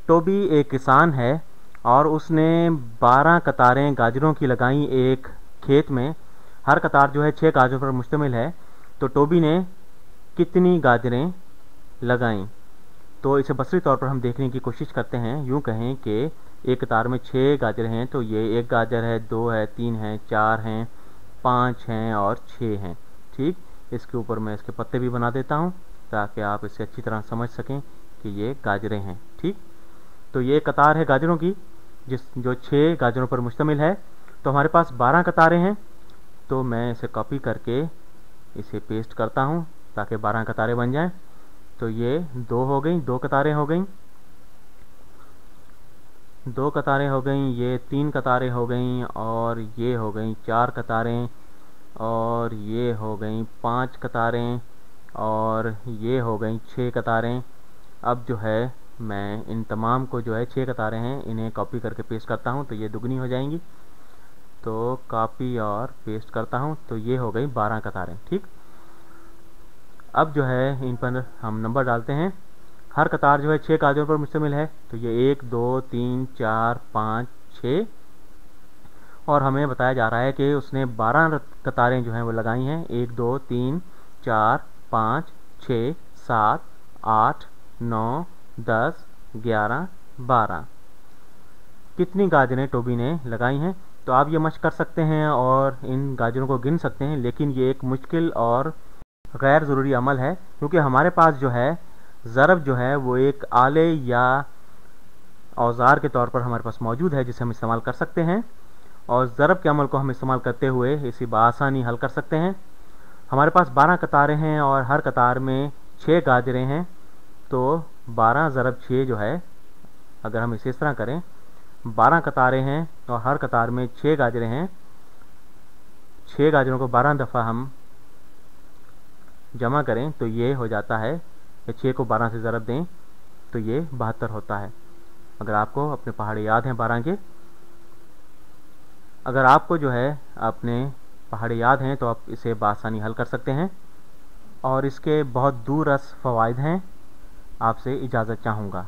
Tobey एक किसान है और उसने 12 कतारें गाजरों की लगाई एक खेत में। हर कतार जो है 6 गाजरों पर मुश्तमिल है। तो टोबी ने कितनी गाजरें लगाईं? तो इसे बसरी तौर पर हम देखने की कोशिश करते हैं। यूँ कहें कि एक कतार में 6 गाजर हैं, तो ये 1 गाजर है, 2 है, 3 है, 4 हैं, 5 हैं और 6 हैं। ठीक, इसके ऊपर मैं इसके पत्ते भी बना देता हूँ ताकि आप इसे अच्छी तरह समझ सकें कि ये गाजरें हैं। ठीक, तो ये कतार है गाजरों की जो 6 गाजरों पर मुश्तमिल है। तो हमारे पास 12 कतारें हैं। तो मैं इसे कॉपी करके इसे पेस्ट करता हूँ ताकि 12 कतारें बन जाएं। तो ये 2 हो गई, 2 कतारें हो गई, 2 कतारें हो गई, ये 3 कतारें हो गई और ये हो गई 4 कतारें और ये हो गई 5 कतारें और ये हो गई 6 कतारें। अब जो है मैं इन तमाम को जो है 6 कतारें हैं इन्हें कॉपी करके पेस्ट करता हूँ तो ये दुगनी हो जाएंगी। तो कॉपी और पेस्ट करता हूँ तो ये हो गई 12 कतारें। ठीक, अब जो है इन पर हम नंबर डालते हैं। हर कतार जो है 6 गाजरों पर मुश्तमिल है। तो ये 1 2 3 4 5 6 और हमें बताया जा रहा है कि उसने 12 कतारें जो हैं वो लगाई हैं। 1 2 3 4 5 6 7 8 9 10 11 12। कितनी गाजरें टोबी ने लगाई हैं? तो आप ये मशक कर सकते हैं और इन गाजरों को गिन सकते हैं, लेकिन ये एक मुश्किल और गैर ज़रूरी अमल है क्योंकि हमारे पास जो है ज़रब जो है वो एक आले या औज़ार के तौर पर हमारे पास मौजूद है जिसे हम इस्तेमाल कर सकते हैं और ज़रब के अमल को हम इस्तेमाल करते हुए इसी बआसानी हल कर सकते हैं। हमारे पास 12 कतारें हैं और हर कतार में 6 गाजरें हैं। तो 12 ज़रब 6 जो है, अगर हम इसे इस तरह करें, 12 कतारें हैं और हर कतार में 6 गाजरें हैं। 6 गाजरों को 12 दफ़ा हम जमा करें तो ये हो जाता है, 6 को 12 से ज़रब दें तो ये 72 होता है। अगर आपको अपने पहाड़े याद हैं 12 के, अगर आपको जो है अपने पहाड़े याद हैं तो आप इसे बआसानी हल कर सकते हैं और इसके बहुत दूररस फ़वाइद हैं। आपसे इजाज़त चाहूँगा।